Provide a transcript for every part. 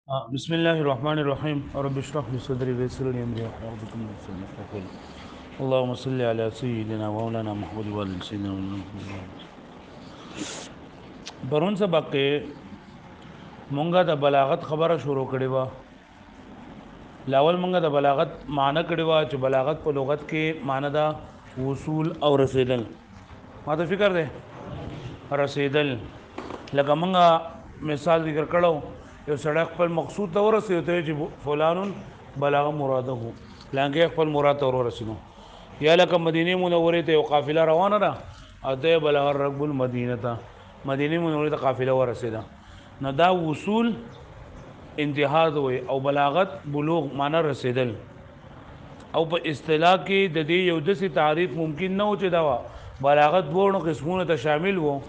بسم الله الرحمن الرحيم رب اشرح لي صدري ويسر لي امري واحلل عقدة من لساني يفقهوا قولي اللهم صل على سيدنا مولانا محمد وعلى سيدنا محمد. برون سبق کې مونږه د بلاغت خبره شروع کړې و. لاول مونږه د بلاغت معنی کړې و چې بلاغت په لغت کې معنی دا وصول او رسیدل. ما ته فکر دی رسیدل لکه مونږه مثال ذکر کړو یو سړی خپل مقصود ته ورسېږي ته چې فلانون بلغ مراده لانګې خپل مراد ته ورسېنو یا لکه مدینه منورې ته یو قافله روانه ده او ته بلغ الركب المدینه ته مدینه منورې ته قافله ورسېده نو دا وصول انتها وي او بلاغت بلوغ معنی رسیدل او په اصطلاح کې د دې یو داسې تعریف ممکن نه و چې دا بلاغت دوه قسمونه ته شامل وو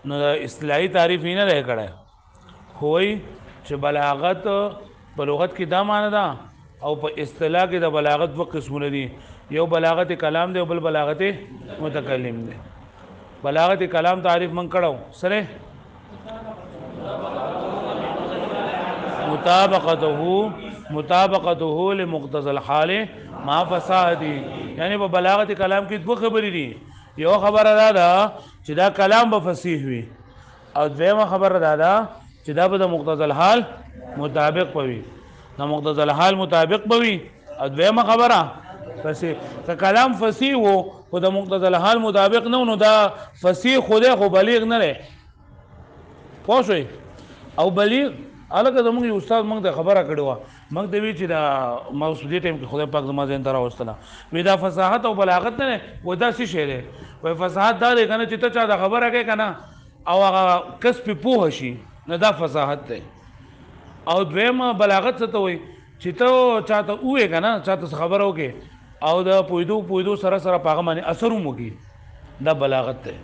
نو د اصطلاحي تعریف یې نه دی کړی خوی چې بلاغت په لغت کې دا معنی ده او په اصطلاح کې د بلاغت دوه قسمونه دي یو بلاغت کلام دی او بل بلاغت متکلم دی. بلاغت کلام تعریف من کړو سره مطابقته لمقتضى الحال ما فسادي یعنی په بلاغت کلام کې دوه خبرې دي یو خبره ده چې دا کلام به فصیح وي او دویمه خبره ده چې دا به د مقتضى الحال مطابق پوي د مقتضى الحال مطابق پوي او دویمه خبره فصیح که کلام فصیح وو خو د مقتضى الحال مطابق نه نو دا فصیح خوده خو بلیغ نه لري پوه شئ او بلیغ الګا زموږ استاد موږ ته خبره کړې و موږ ته وی چې دا موسودی ټیم کې خدای پاک زما زین تر واستله وی دا فصاحت او بلاغت نه و دا څه شی دی وای فصاحت دا دی کنه چې ته چا دا خبره کوي کنه او هغه کس په پوه شي نه دا فصاحت دی او دویمه بلاغت څه ته وای چې ته چاته وې کنه چاته خبره وکي او دا پویدو سره پاغه باندې اثر ومږي دا بلاغت دی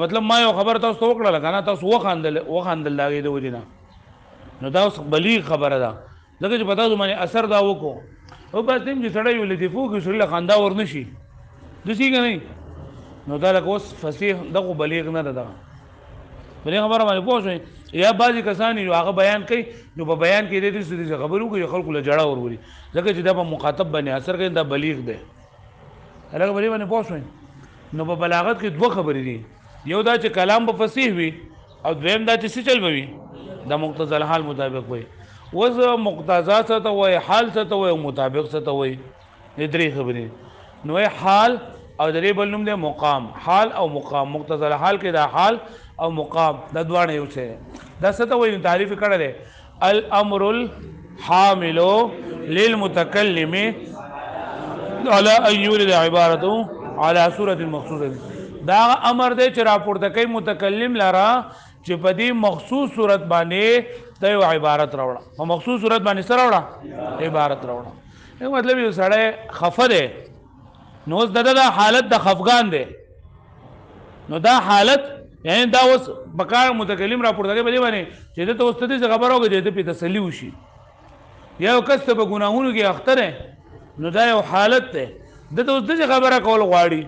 مطلب ما یو خبر تاسو وکړه کنه تاسو وخاندل لاګې د ودینه نو دا اوس بلیغ خبره ده لکه چې پتا باندې اثر دا وکړو او بس تم چې سړی ولې دی فوق سړی خندا ورنشي دسی کنه نو دا لکه اوس فصیح دغه بلیغ نه ده بلې خبره باندې پوښتنه یا بعضی کسان یو هغه بیان کوي نو په بیان کې د دې څه خبرو کوي خلکو له جړه وروري ځکه چې دا په مخاطب باندې اثر کوي دا بلیغ ده هغه بلې باندې پوښتنه نو په بلاغت کې دوه خبرې دي یو دا چې کلام په فصیح وي او دویم دا چې څه چل وي د مقتضى الحال مطابق وي وز مقتضا څه ته وي حال څه ته وي مطابق څه ته وي درې خبرې نو حال او درې بل نوم دی مقام حال او مقام مقتضى الحال کې دا حال او مقام د دوه یو څه دا څه ته وي تعریف کړل دی الامر الحامل للمتكلم على ان يورد عبارته على صوره مخصوصه دا امر دی چې راپورته کوي متکلم لرا چې په دې مخصوص صورت باندې ته یو عبارت راوړه په مخصوص صورت باندې سره راوړه عبارت راوړه یو مطلب یو سړی خفه دی نو اوس دا حالت د خفګان دی نو دا حالت یعنی دا اوس بکار متکلم راپورته کوي په دې باندې چې ته اوس ته څه خبره وکړي چې په تسلی وشي یا کس ته په ګناهونو کې اخته دی نو دا یو حالت دی د اوس څه خبره کول غواړي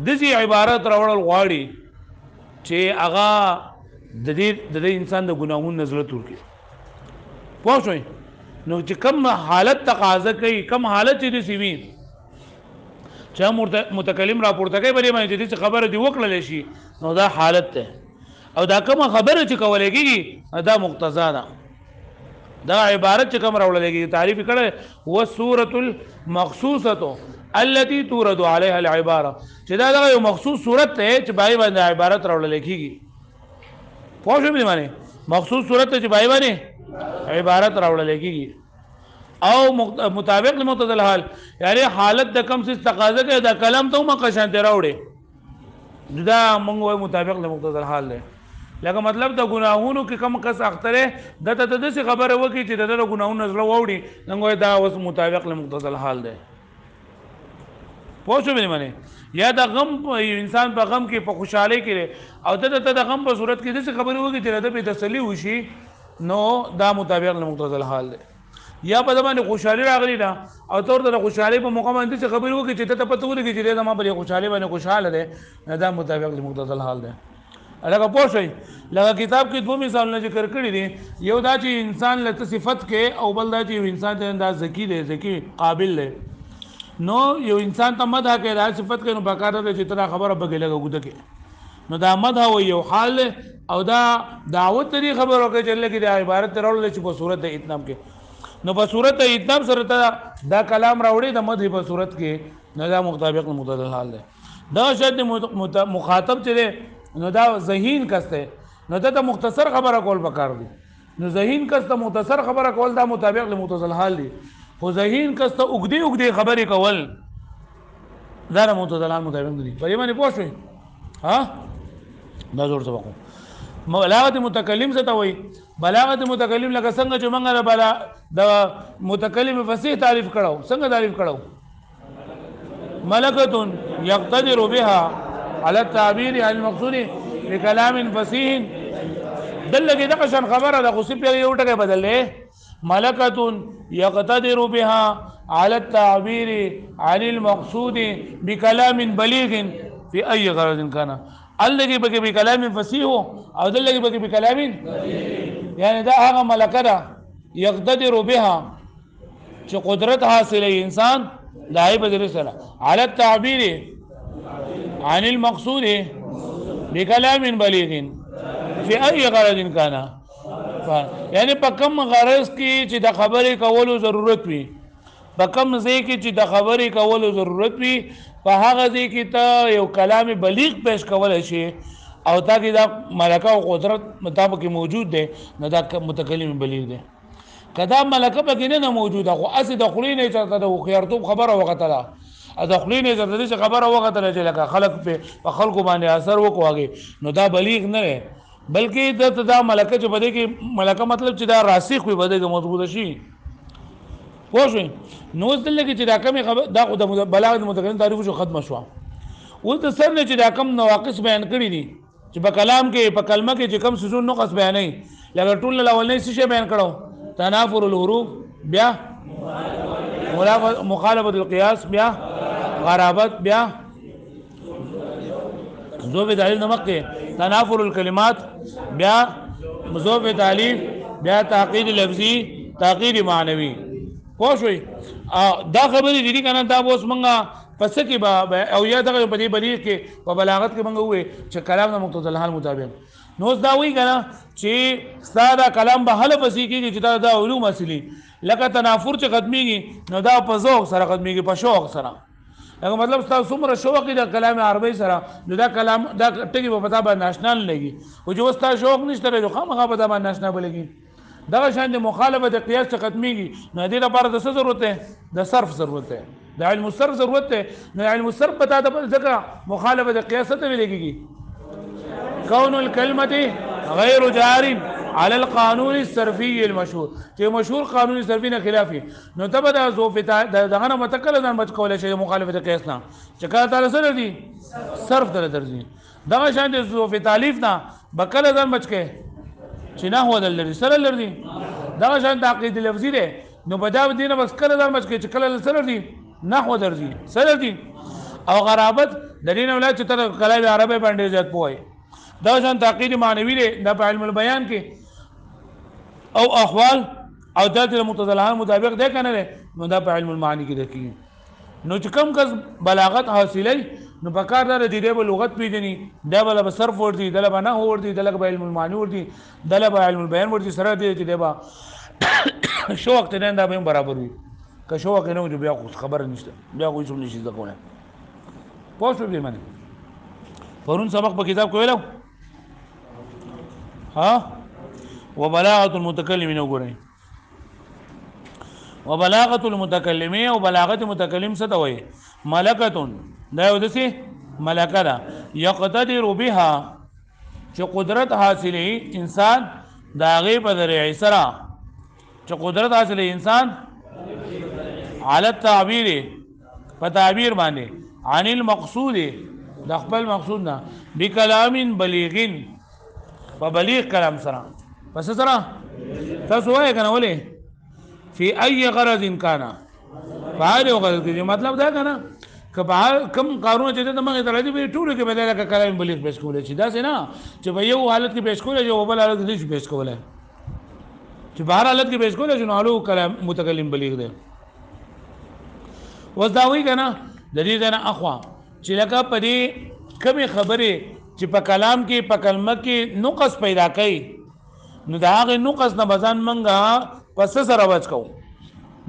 دسی عبارت راوړل غواړي چې هغه د دې انسان د ګناهونو نزلت ورکړي پوه شئ نو چې کم حالت تقاضا کوي کم حالت چې دسی وي چې متکلم راپورته کوي بلې باندې چې خبره دی وکړل شي نو دا حالت ده او دا کوم خبره چې کولای کېږي دا مقتضا ده دا عبارت چې کوم راوړل کېږي تعریف کړه هو سورۃ المخصوصه التي تورد عليها العباره چې دا یو مخصوص صورت ته چې بای باندې عبارت راوړل کېږي پوه شئ معنی مخصوص صورت ته چې بای باندې عبارت راوړل کېږي او مطابق لمقتضى الحال یعنی حالت د کم څه تقاضا کوي دا کلام ته ما قشان ته راوړي دا موږ وای مطابق لمقتضى الحال له لکه مطلب د ګناهونو کې کم کس اختره د ته د څه خبره وکي چې د ګناهونو نظر ووري نو دا اوس مطابق لمقتضى الحال ده پوه شو معنی یا د غم انسان په غم کې په خوشحالي کې او د غم په صورت کې د څه خبره وکي چې د په تسلی وشي نو دا مطابق لمقتضى الحال ده یا په باندې خوشحالي راغلی دا او تور د خوشحالي په موقع باندې څه خبرې وکړي چې ته پته ولګي چې دا ما په خوشحالي باندې خوشاله ده دا مطابق لمقتضى الحال ده لکه پوه شئ لکه کتاب کې دوه مثالونه ذکر کړي دي یو دا چې انسان له صفت کې او بل دا چې یو انسان ته دا ذکی دی ذکی قابل دی نو یو انسان ته مدح کې دا صفت کې نو بقاعده چې تر خبره بګې لګه ګوده کې نو دا مدح و یو حال او دا دعوت دې خبرو کې چې لګي د عبارت راوړل چې په صورت د اتمام کې نو په صورت د اتمام سره دا کلام راوړي د مدح په صورت کې نو دا مطابق متعدل حال دی دا شد مخاطب چې نو دا ذهین کس دی نو دا مختصر خبره کول پکار دي نو ذهین کس ته مختصر خبره کول دا مطابق لمتعدل حال دی خو ذهین کس ته اوږدې خبرې کول دا متعدل حال مطابق دي په دې باندې پوه شئ ها دا زور سبق بلاغت متکلم څه ته وایي بلاغت متکلم لکه څنګه چې موږ د متکلم فصیح تعریف کړو څنګه تعریف کړو ملکة يقتدر بها على التعبير عن المقصود بكلام فصيح دلګي دغه شان خبره د خو سپیږي یو ټکی بدل دی ملکة يقتدر بها على التعبير عن المقصود بكلام بليغ في اي غرض كان الګي بګي بكلام فصيح او دلګي بګي بكلام يعني دا هغه ملکه ده يقتدر بها چې قدرت حاصله انسان دای بدر سره على التعبير عن المقصود بكلام بليغ في اي غرض كان یعنی په کوم غرض کې چې د خبرې کولو ضرورت وي په کوم ځای کې چې د خبرې کولو ضرورت وي په هغه ځای کې ته یو کلام بلیغ پیش کولای شي او تا کې دا ملکه او قدرت مطابق موجود دی نو دا متکلم بلیغ دی کدا ملکه پکې نه موجوده خو اسې د خلې نه چرته د خيارتوب خبره وغتله د خلې نه چرته خبره وغتله چې لکه خلق په خلکو باندې اثر وکواږي نو دا بلیغ نه دی بلکې دا ملکه چې بده کې ملکه مطلب چې دا راسخ وي بده کې مضبوط شي پوه شئ نو دلته کې چې دا کمی خبر دا د بلاغت متکلم تعریف شو ختم شو اوس د سر نه چې دا کم نواقص بیان کړی دي چې په کلام کې په کلمه کې چې کم سيزون نقص بیانې لکه ټول الاولنې څه بیان کړو تنافر الحروف بیا مخالفه القياس بیا غرابت بیا ذوب دلیل نمک کې تنافر الكلمات بیا مضاف تعلیف بیا تعقید لفظي تعقید معنوي پوه شئ دا خبرې دي کنه دا اوس مونږه پس کې او یا دغه په دې بلیغ کې په بلاغت کې مونږ وې چې کلام د مقتضى الحال مطابق نو دا وی کنه چې ستاسو کلام به حل پسې کېږي چې دا علوم اصلي لکه تنافر چې ختميږي نو دا په ذوق سره ختميږي په شوق سره هغه مطلب تاسو څومره شوق د کلام عربی سره نو دا کلام دا ټکی په پتا باندې ناشنا لګي او جو ستا شوق نشته نو خامخا په باندې ناشنا بلګي دا شان د مخالفت قیاس څخه ختميږي نو دې لپاره د څه ضرورت ده د صرف ضرورت ده د علم الصرف ضرورت ده نو علم الصرف پتا د ځکه مخالفت قیاس ته ویلېږي كون الكلمه غير جار على القانون الصرفي المشهور چې مشهور قانون صرفي نه خلافي نو تبه د زوفتا دغه نه متکل ځان بچ کولای شي مخالفت قیاس نه چې کله تعالی سره دي صرف در درځي دغه شان د زوف تالیف نه بکل ځان بچ کې چې نه هو دلري سره لري دغه شان د عقید لفظي ده نو بدا دینه بس کله ځان بچ کې چې کله سره دي نه هو درځي سره دي او غرابت د دین ولایت چې تر کلام عربی باندې زیات پوي دا شان تعقید معنوي ده د علم البيان کې او احوال او ذات المتضلعان مطابق ده کنه نو دا په علم المعانی کې ده کی نو چې کم کس بلاغت حاصلې نو په کار ده د دې په لغت پیژني دا بل به صرف ورتي دله به نه ورتي دله به علم المعانی ورتي دله به علم البيان ورتي سره دې چې دا شوق ته نه دا به برابر وي که شوق نه وي بیا خبر نشته بیا کوئی څه نشي ځکونه پوښتنه دې باندې پرون سبق په کتاب کې ویلو ها وبلاغه المتكلم وګورئ وبلاغه المتكلم او بلاغه متکلم څه ته وایي ملکه دا یو دسي ملکه ده يقتدر بها چې قدرت حاصلې انسان دا غي په ذریعه سره چې قدرت حاصلې انسان على التعبير په تعبیر باندې عن المقصود د خپل مقصود نه بکلام بلیغ په بلیغ کلام سره پس سره تاسو وایي کنه ولې فی ای غرض کان فعال غرض کې مطلب دا کنه کم کارونه چې د مغه ترځي به ټول کې بدله کا کلام بلیغ پیش کولای شي دا څه نه چې په یو حالت کې پیش کولای شي او بل حالت کې نشي پیش کولای چې بهر حالت کې پیش کولای شي نو علو کلام متکلم بلیغ دی وځداوی کنه د دې نه اخوا چې لکه په دې کمی خبره چې په کلام کې په کلمه کې نقص پیدا کړي نو دا هغه نقص نه بزان منګه پس سره واچ کو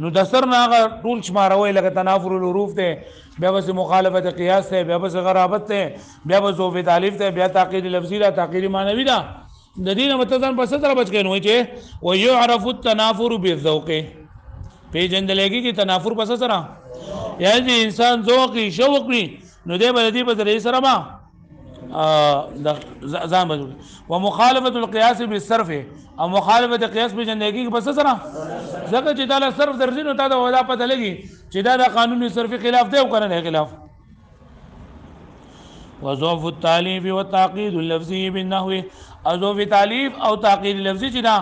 نو د سر نه هغه ټول شماروي لکه تنافر الحروف ته بیا بس مخالفت قیاس ته بیا بس غرابت ته بیا بس ذوف تالیف ته بیا تعقید لفظی دا تعقید معنوي دا د دې نه متزان پس سره بچ کین وای چې ويعرف التنافر بالذوق پیجندلګي کې تنافر پس سره یعنی انسان ذوقي شوقي نو دې بلدي په ذریعہ سره ما ځان بجو ومخالفه القياس بالصرف او مخالفه قياس په جندګي کې بس سره ځکه چې دا صرف درځینو ته دا ودا پته لګي چې دا د قانوني صرفي خلاف دی او کنه نه خلاف وضعف التالیف والتعقید اللفظي بالنحو ضعف تالیف او تعقید لفظي چې دا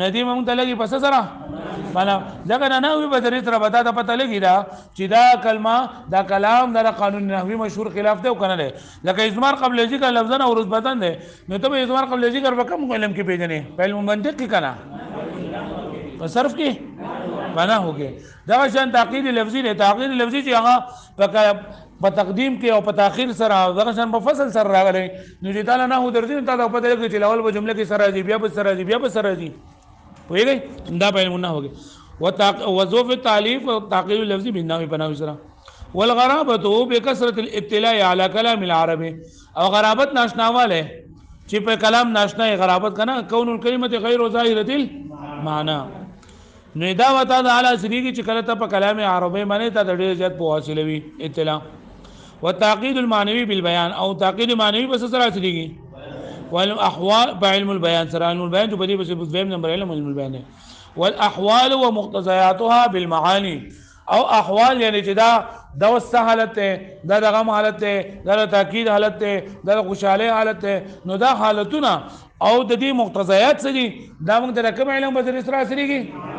ندی موږ ته لګي پس سره معنا ځکه نه وي په درې سره بتا ته پته لګي دا چې دا کلمه دا کلام دا قانون نحوي مشهور خلاف دی او کنه نه لکه ازمار قبل ذکر لفظا او رتبتن دی نو ته ازمار قبل ذکر په کوم علم کې پیژنې په علم منطق کې کنه په صرف کې معنا هوګي دا شان تعقید لفظي دی تعقید لفظي چې هغه په تقدیم کې او په تاخير سره دا شان په فصل سره راغلي نو چې تعالی نه هو درځي ته په دې کې چې اول په جمله کې سره دی بیا په سره دی بیا په سره دی ویږي دا په علم نه هوګي وظوف التعلیف او تعقید اللفظي بالنحو بناوي سره والغرابه بكثره الاطلاع على كلام العرب او غرابت ناشناواله چې په کلام ناشنا غرابت کنه کون الکلمه غیر ظاهره المعنى نو دا وتا د اعلی سریږي چې کله ته په کلام عربی باندې ته ډېر زیات په حاصله وي اطلاع والتعقید المعنوي بالبيان او تعقید معنوي بس سره سریږي والاحوال بعلم البيان سره علم البيان جو بدی بس دویم نمبر علم البيان والاحوال ومقتضياتها بالمعاني او احوال یعنی چې دا د وسه حالت ته دا د غم حالت ته دا د تاکید حالت ته دا د خوشاله حالت ته نو دا حالتونه او د دې مقتضیات څه دي دا موږ د کوم علم بدر سره سریږي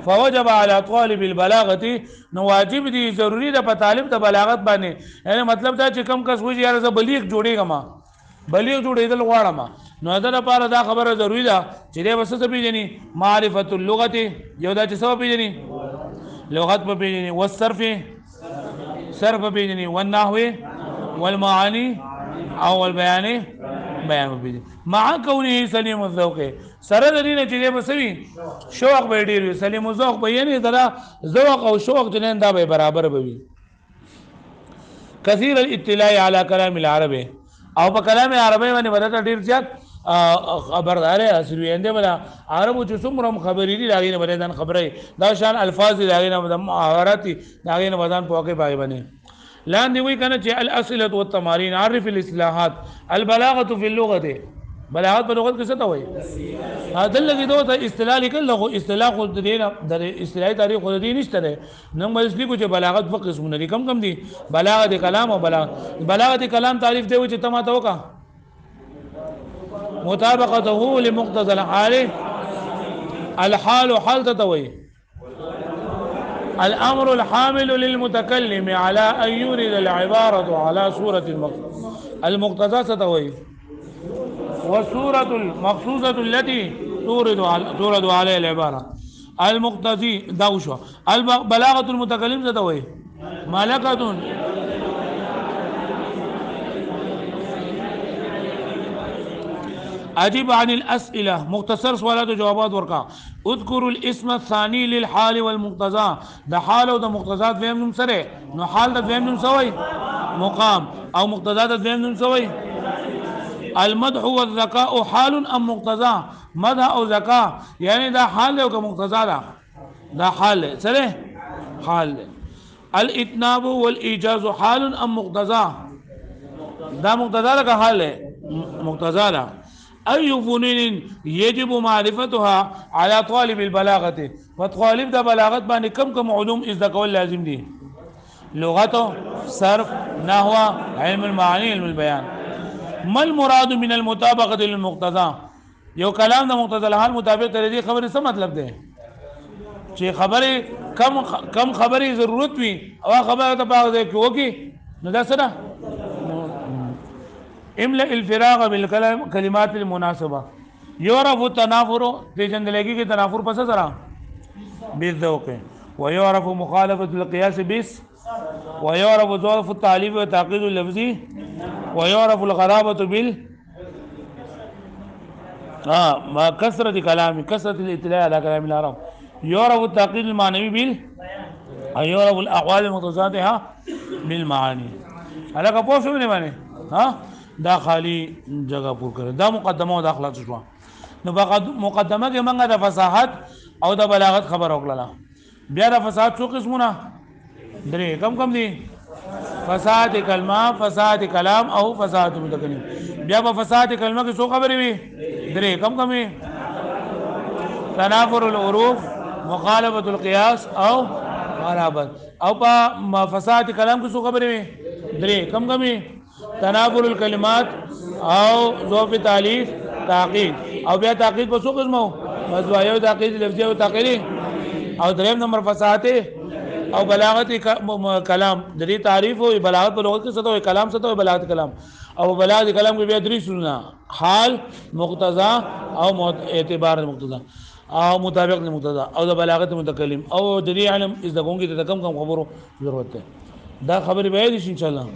فوجب على طالب البلاغه نو واجب دي ضروری ده په طالب د بلاغت باندې یعنی مطلب دا چې کم کس وږي یاره ز بلیغ جوړېګم بلیغ جوړېدل غواړم نو دا لپاره دا خبره ضروری ده چې دې وسه پیژني معرفت اللغه یو دا چې څه پیژني لغت په پیژني والصرف صرف پیژني والنحو والمعاني او البيان بیان پیژني مع كونه سليم الذوق سره د دې چې دې بسوي شوق به ډیر وي سلیم الذوق به یعنی دا ذوق او شوق جنین دا به برابر وي كثير الاطلاع على كلام العرب او په کلام عربی باندې ورته ډیر زیات خبردار اسوي انده بلا عربو چې څومره خبرې دي داغې نه بدن خبره دا شان الفاظ دي داغې نه محاورات داغې نه بدن پوکي پای باندې لاندې وی کنه چې الاسئله والتمارين عرف الاصلاحات البلاغه في اللغه بلاغت په لغت کې څه ته وایي هدا لګي دوه اصطلاح لیکل له اصطلاح خو دې د اصطلاحي تاریخ خو دې نشته ده نو مې لیکو چې بلاغت په قسمونه دي کم دي بلاغت کلام او بلاغت کلام تعریف دی چې تما ته وکا مطابقته لمقتضى الحال الحال حال تتوي الامر الحامل للمتكلم على ان يورد العباره على صوره المقتضى تتوي والصوره المخصوصه التي تورد عليها العباره المقتضي دوشوا البلاغه المتكلم تتوي ملكه اجب عن الاسئله مختصر سوالات او جوابات ورکا اذكر الاسم الثاني للحال والمقتضى د حال او د مقتضات ویم نوم سره نو حال د ویم نوم سوی مقام او مقتضات د ویم نوم سوی المدح والذكاء حال ام مقتضى مدح او ذکاء یعنی دا حال او مقتضا دا حال سره حال الاتناب والايجاز حال ام مقتضى دا مقتضا کا حال ہے مقتضا دا اي فنون يجب معرفتها على طالب البلاغه وطالب د بلاغت باندې کم علوم از د کول لازم دي لغت صرف نحو علم المعاني علم البيان ما المراد من المطابقه للمقتضى یو کلام د مقتضى الحال مطابق تر دې خبره څه مطلب ده چې خبره کم خبرې ضرورت وي او خبره ته پاغ دی کې وکی نو دا سره املا الفراغ بالکلمات المناسبه يعرف التنافر پیژندلګي کې تنافر پس سره بالذوق ويعرف مخالفه القياس بس ويعرف ضعف التعليف والتعقيد اللفظي ويعرف الغرابه بال ما كثرة كلام كثرة الاطلاع على كلام العرب يعرف التعقيد المعنوي بال يعرف الاقوال المتضادة بالمعاني علاقه پوه شو نه باندې ها دا خالی جگہ پور کړ دا مقدمه او داخله شو نو مقدمه کې موږ د فصاحت او د بلاغت خبر وکړه بیا د فصاحت څو قسمونه درې کم دي فصاحت کلمه فصاحت کلام او فصاحت متکلم بیا په فصاحت کلمه کې څو خبرې وي درې کم وي تنافر الحروف مخالفه القياس او غرابت او په فصاحت کلام کې څو خبرې وي درې کم وي تنافر الكلمات او ضعف تعلیف تعقید او بیا تعقید په څو قسمو مزوایو تعقید لفظي او تعقیدی او دریم نمبر فصاحت او بلاغت کلام د دې تعریف او بلاغت په لغت کې څه ته وي کلام څه ته وي بلاغت کلام او بلاغت کلام کې بیا درې سونه حال مقتضا او اعتبار مقتضا او مطابق لمقتضا او د بلاغت متکلم او د دې علم از د کوم کې د کم خبرو ضرورت ده دا خبرې به دي ان شاء الله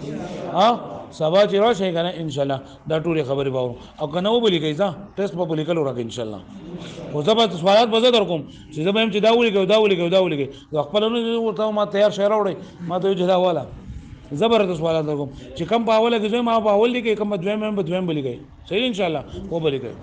سبا چې راشي کنه ان شاء الله دا ټول خبرې باور او کنه و بلی کیسه ټیسټ په لیکل راکې ان شاء الله او زبر سوالات به در کوم چې زه به هم چې دا ولګي خپلونه ورته ما تیار شعر وړي ما ته جدا والا زبردست سوالات کوم چې کم په اوله کې ما په اول لیکي کم دویم بلی کوي صحیح ان شاء الله و بلی کوي